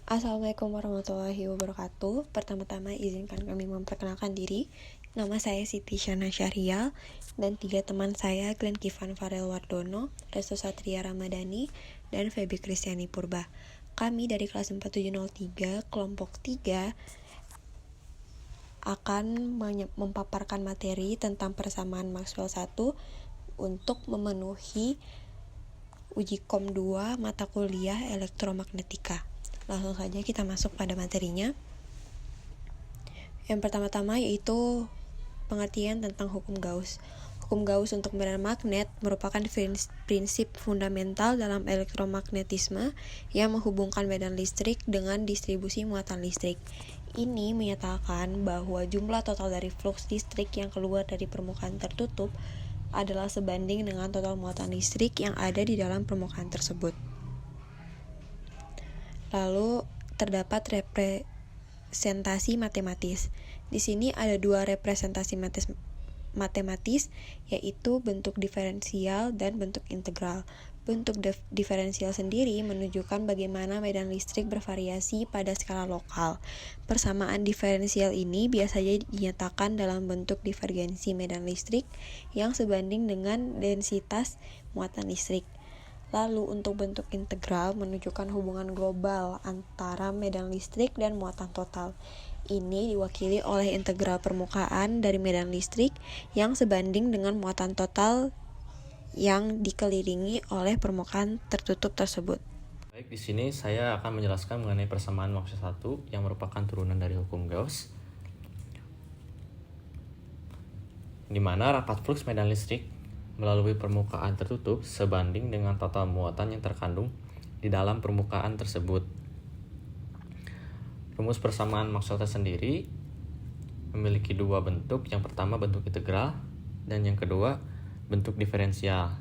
Assalamualaikum warahmatullahi wabarakatuh. Pertama-tama izinkan kami memperkenalkan diri. Nama saya Siti Syana Syahrial dan 3 teman saya Glenn Kifan Farel Wardono, Resto Satria Ramadhani, dan Feby Kristiani Purba. Kami dari kelas 4703 kelompok 3 akan memaparkan materi tentang persamaan Maxwell 1 untuk memenuhi uji Kom 2 mata kuliah elektromagnetika. Langsung saja kita masuk pada materinya. Yang pertama-tama yaitu pengertian tentang hukum Gauss. Hukum Gauss untuk medan magnet merupakan prinsip fundamental dalam elektromagnetisme yang menghubungkan medan listrik dengan distribusi muatan listrik. Ini menyatakan bahwa jumlah total dari flux listrik yang keluar dari permukaan tertutup adalah sebanding dengan total muatan listrik yang ada di dalam permukaan tersebut. Lalu terdapat representasi matematis. Di sini ada 2 representasi matematis, yaitu bentuk diferensial dan bentuk integral. Bentuk diferensial sendiri menunjukkan bagaimana medan listrik bervariasi pada skala lokal. Persamaan diferensial ini biasanya dinyatakan dalam bentuk divergensi medan listrik yang sebanding dengan densitas muatan listrik. Lalu untuk bentuk integral menunjukkan hubungan global antara medan listrik dan muatan total. Ini diwakili oleh integral permukaan dari medan listrik yang sebanding dengan muatan total yang dikelilingi oleh permukaan tertutup tersebut. Baik, di sini saya akan menjelaskan mengenai persamaan Maxwell 1 yang merupakan turunan dari hukum Gauss, di mana rapat flux medan listrik melalui permukaan tertutup sebanding dengan total muatan yang terkandung di dalam permukaan tersebut. Rumus persamaan Maxwell tersendiri memiliki 2 bentuk. Yang pertama bentuk integral dan yang kedua bentuk diferensial.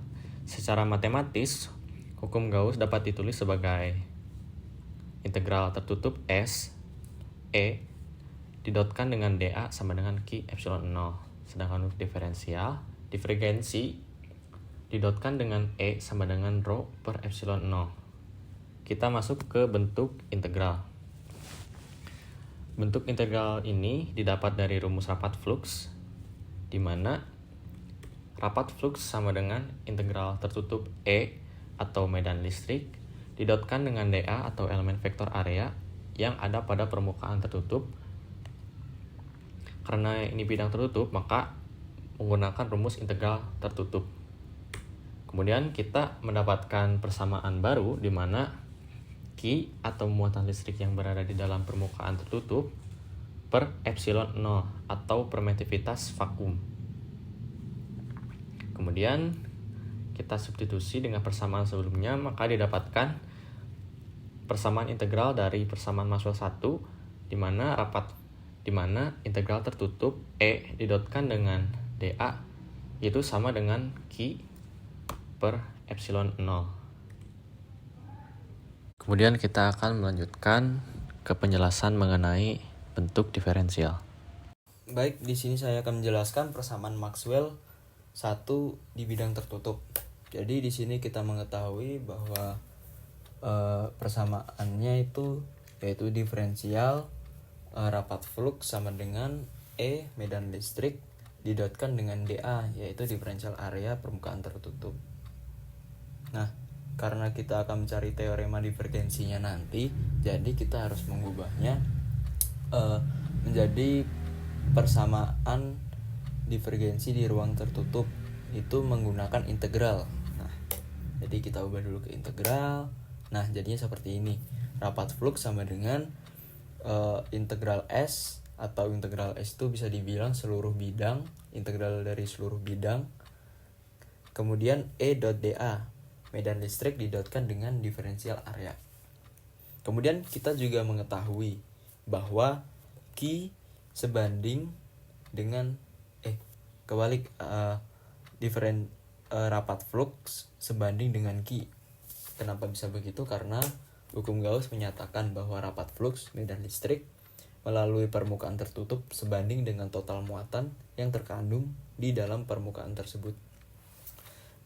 Secara matematis, hukum Gauss dapat ditulis sebagai integral tertutup S E didotkan dengan dA sama dengan Q epsilon 0. Sedangkan untuk divergensi didotkan dengan E sama dengan rho per epsilon 0. Kita masuk ke bentuk integral. Bentuk integral ini didapat dari rumus rapat flux, di mana rapat flux sama dengan integral tertutup E atau medan listrik didotkan dengan dA atau elemen vektor area yang ada pada permukaan tertutup. Karena ini bidang tertutup, maka menggunakan rumus integral tertutup. Kemudian kita mendapatkan persamaan baru di mana Q atau muatan listrik yang berada di dalam permukaan tertutup per epsilon 0 atau permitivitas vakum. Kemudian kita substitusi dengan persamaan sebelumnya, maka didapatkan persamaan integral dari persamaan Maxwell 1 di mana integral tertutup E didotkan dengan dA yaitu sama dengan Q per epsilon 0. Kemudian kita akan melanjutkan ke penjelasan mengenai bentuk diferensial. Baik, di sini saya akan menjelaskan persamaan Maxwell 1 di bidang tertutup. Jadi di sini kita mengetahui bahwa persamaannya yaitu diferensial rapat flux sama dengan E medan listrik didotkan dengan dA yaitu diferensial area permukaan tertutup. Nah, karena kita akan mencari teorema divergensinya nanti, jadi kita harus mengubahnya menjadi persamaan divergensi di ruang tertutup itu menggunakan integral. Nah, jadi kita ubah dulu ke integral. Nah, jadinya seperti ini. Rapat flux sama dengan integral S atau integral S itu bisa dibilang seluruh bidang, integral dari seluruh bidang. Kemudian E dot dA, medan listrik didotkan dengan diferensial area. Kemudian kita juga mengetahui bahwa Q sebanding dengan rapat flux sebanding dengan Q. Kenapa bisa begitu? Karena hukum Gauss menyatakan bahwa rapat flux medan listrik melalui permukaan tertutup sebanding dengan total muatan yang terkandung di dalam permukaan tersebut.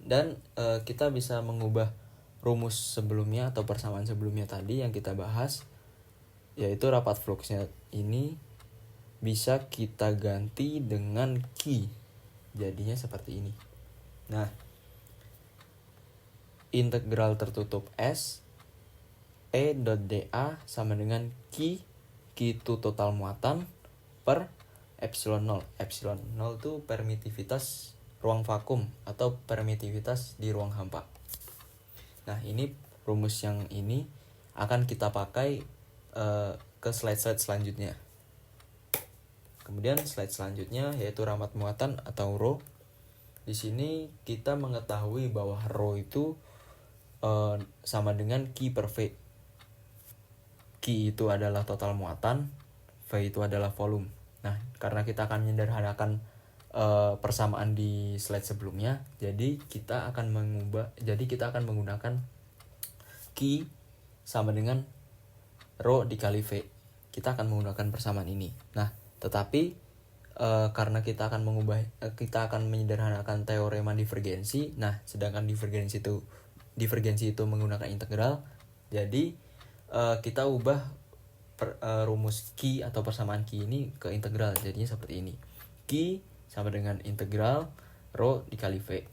Dan kita bisa mengubah rumus sebelumnya atau persamaan sebelumnya tadi yang kita bahas yaitu rapat fluxnya ini bisa kita ganti dengan Q. Jadinya seperti ini. Nah, integral tertutup S E.dA sama dengan Q itu total muatan per epsilon 0. Epsilon 0 itu permitivitas ruang vakum atau permitivitas di ruang hampa. Nah, ini rumus yang ini akan kita pakai ke slide-slide selanjutnya. Kemudian slide selanjutnya yaitu ramat muatan atau rho. Di sini kita mengetahui bahwa rho itu sama dengan Q per V. Q itu adalah total muatan, V itu adalah volume. Nah, karena kita akan menyederhanakan persamaan di slide sebelumnya, jadi kita akan menggunakan Q sama dengan rho dikali V. Kita akan menggunakan persamaan ini. Nah, tetapi karena kita akan menyederhanakan teorema divergensi. Nah, sedangkan divergensi itu menggunakan integral. Jadi kita ubah rumus Q atau persamaan Q ini ke integral. Jadinya seperti ini. Q sama dengan integral rho dikali V.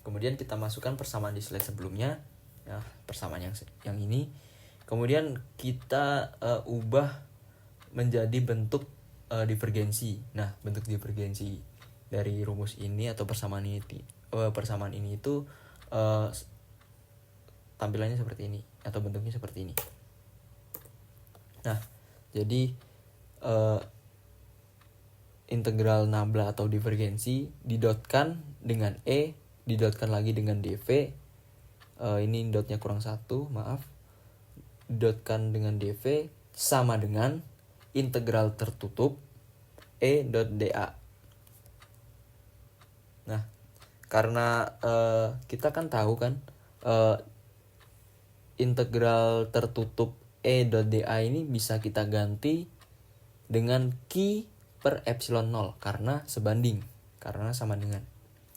Kemudian kita masukkan persamaan di slide sebelumnya. Ya, persamaan yang ini. Kemudian kita ubah menjadi bentuk divergensi. Nah, bentuk divergensi dari rumus ini atau persamaan ini itu tampilannya seperti ini atau bentuknya seperti ini. Nah, jadi integral nabla atau divergensi didotkan dengan E, didotkan lagi dengan dV. Ini dotnya kurang 1, maaf. Didotkan dengan dV sama dengan integral tertutup E.dA. Nah, karena kita kan tahu kan integral tertutup E.dA ini bisa kita ganti dengan Q per epsilon 0 karena sebanding, karena sama dengan.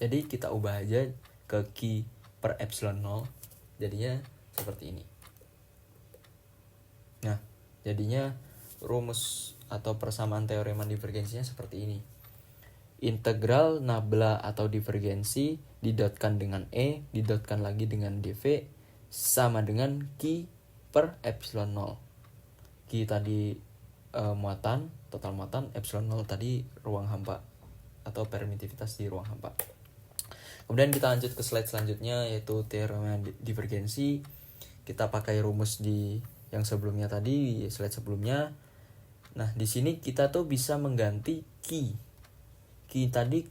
Jadi kita ubah aja ke Q per epsilon 0, jadinya seperti ini. Nah, jadinya rumus atau persamaan teorema divergensinya seperti ini. Integral nabla atau divergensi didotkan dengan E, didotkan lagi dengan dV sama dengan Q per epsilon 0. Q tadi muatan, total muatan, epsilon 0 tadi ruang hampa atau permitivitas di ruang hampa. Kemudian kita lanjut ke slide selanjutnya yaitu teorema divergensi. Kita pakai rumus di yang sebelumnya tadi, di slide sebelumnya. Nah, di sini kita tuh bisa mengganti Q. Q tadi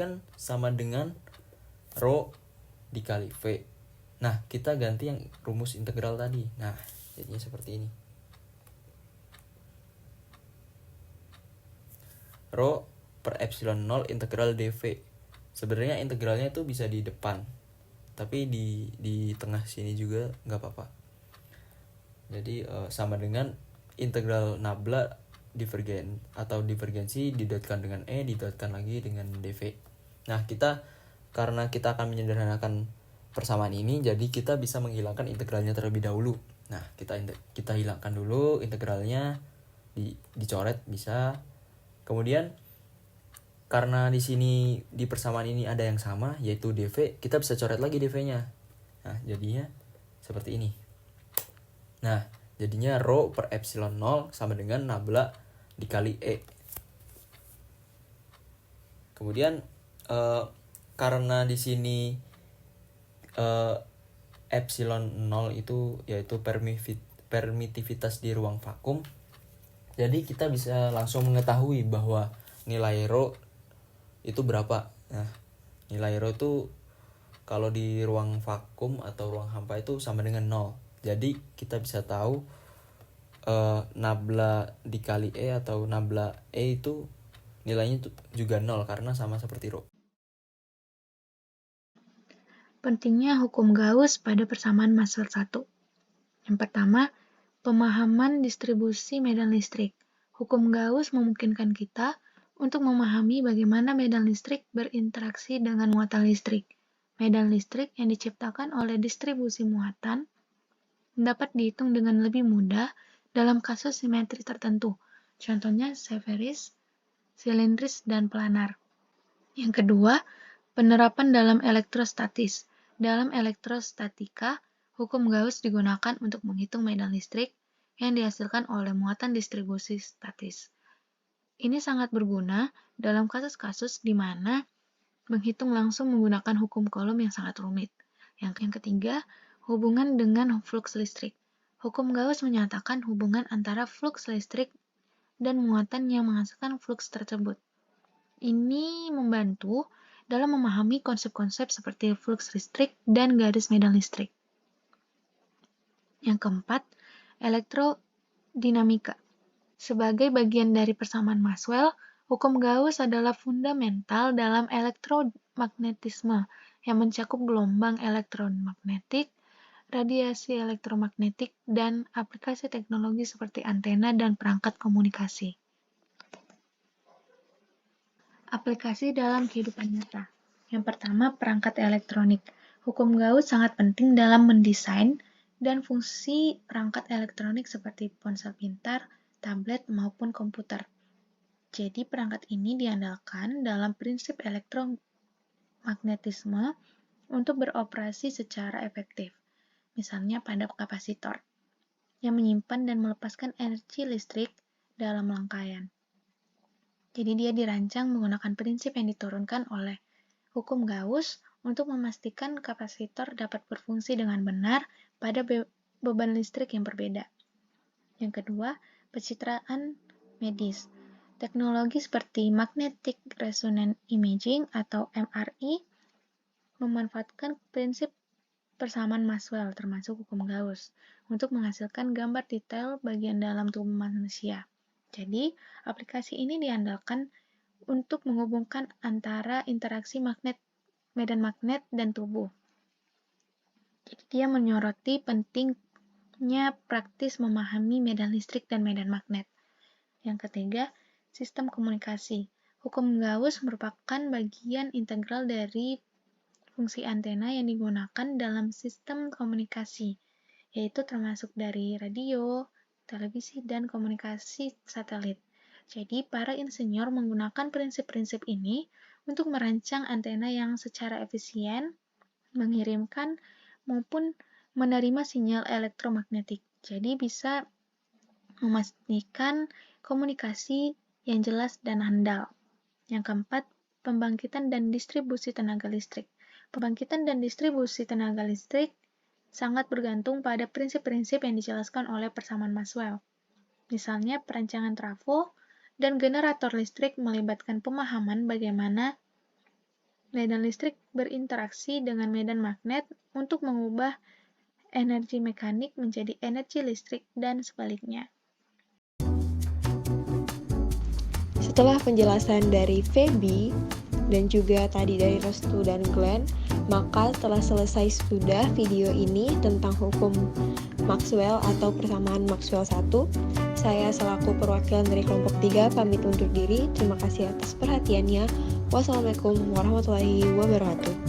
kan sama dengan rho dikali V. Nah, kita ganti yang rumus integral tadi. Nah, jadinya seperti ini. Rho per epsilon 0 integral dV. Sebenarnya integralnya itu bisa di depan, tapi di tengah sini juga nggak apa-apa. Jadi sama dengan integral nabla divergensi didotkan dengan E, didotkan lagi dengan dV. Nah, karena kita akan menyederhanakan persamaan ini, jadi kita bisa menghilangkan integralnya terlebih dahulu. Nah, kita hilangkan dulu integralnya, dicoret bisa. Kemudian karena di sini di persamaan ini ada yang sama yaitu dV, kita bisa coret lagi dV-nya. Nah, jadinya seperti ini. Nah, jadinya rho per epsilon 0 sama dengan nabla dikali E. Kemudian karena di sini epsilon 0 itu yaitu permitivitas di ruang vakum. Jadi kita bisa langsung mengetahui bahwa nilai rho itu berapa. Nah, nilai rho itu kalau di ruang vakum atau ruang hampa itu sama dengan 0. Jadi kita bisa tahu nabla dikali E atau nabla E itu nilainya juga 0 karena sama seperti rho. Pentingnya hukum Gauss pada persamaan Maxwell 1. Yang pertama, pemahaman distribusi medan listrik. Hukum Gauss memungkinkan kita untuk memahami bagaimana medan listrik berinteraksi dengan muatan listrik. Medan listrik yang diciptakan oleh distribusi muatan dapat dihitung dengan lebih mudah dalam kasus simetri tertentu, contohnya sferisch, silindris, dan planar. Yang kedua, penerapan dalam elektrostatis. Dalam elektrostatika, hukum Gauss digunakan untuk menghitung medan listrik yang dihasilkan oleh muatan distribusi statis. Ini sangat berguna dalam kasus-kasus di mana menghitung langsung menggunakan hukum Coulomb yang sangat rumit. Yang ketiga, hubungan dengan flux listrik. Hukum Gauss menyatakan hubungan antara flux listrik dan muatan yang menghasilkan flux tersebut. Ini membantu dalam memahami konsep-konsep seperti flux listrik dan garis medan listrik. Yang keempat, elektrodinamika. Sebagai bagian dari persamaan Maxwell, hukum Gauss adalah fundamental dalam elektromagnetisme yang mencakup gelombang elektromagnetik, radiasi elektromagnetik, dan aplikasi teknologi seperti antena dan perangkat komunikasi. Aplikasi dalam kehidupan nyata. Yang pertama, perangkat elektronik. Hukum Gauss sangat penting dalam mendesain dan fungsi perangkat elektronik seperti ponsel pintar, tablet, maupun komputer. Jadi, perangkat ini diandalkan dalam prinsip elektromagnetisme untuk beroperasi secara efektif. Misalnya pada kapasitor, yang menyimpan dan melepaskan energi listrik dalam rangkaian. Jadi dia dirancang menggunakan prinsip yang diturunkan oleh hukum Gauss untuk memastikan kapasitor dapat berfungsi dengan benar pada beban listrik yang berbeda. Yang kedua, pencitraan medis. Teknologi seperti magnetic resonance imaging atau MRI memanfaatkan prinsip persamaan Maxwell termasuk hukum Gauss untuk menghasilkan gambar detail bagian dalam tubuh manusia. Jadi, aplikasi ini diandalkan untuk menghubungkan antara interaksi medan magnet dan tubuh. Jadi, dia menyoroti pentingnya praktis memahami medan listrik dan medan magnet. Yang ketiga, sistem komunikasi. Hukum Gauss merupakan bagian integral dari fungsi antena yang digunakan dalam sistem komunikasi, yaitu termasuk dari radio, televisi, dan komunikasi satelit. Jadi, para insinyur menggunakan prinsip-prinsip ini untuk merancang antena yang secara efisien mengirimkan maupun menerima sinyal elektromagnetik. Jadi, bisa memastikan komunikasi yang jelas dan handal. Yang keempat, pembangkitan dan distribusi tenaga listrik. Pembangkitan dan distribusi tenaga listrik sangat bergantung pada prinsip-prinsip yang dijelaskan oleh persamaan Maxwell. Misalnya, perancangan trafo dan generator listrik melibatkan pemahaman bagaimana medan listrik berinteraksi dengan medan magnet untuk mengubah energi mekanik menjadi energi listrik dan sebaliknya. Setelah penjelasan dari Feby dan juga tadi dari Restu dan Glenn, maka telah selesai sudah video ini tentang hukum Maxwell atau persamaan Maxwell 1. Saya selaku perwakilan dari kelompok 3 pamit undur diri. Terima kasih atas perhatiannya. Wassalamualaikum warahmatullahi wabarakatuh.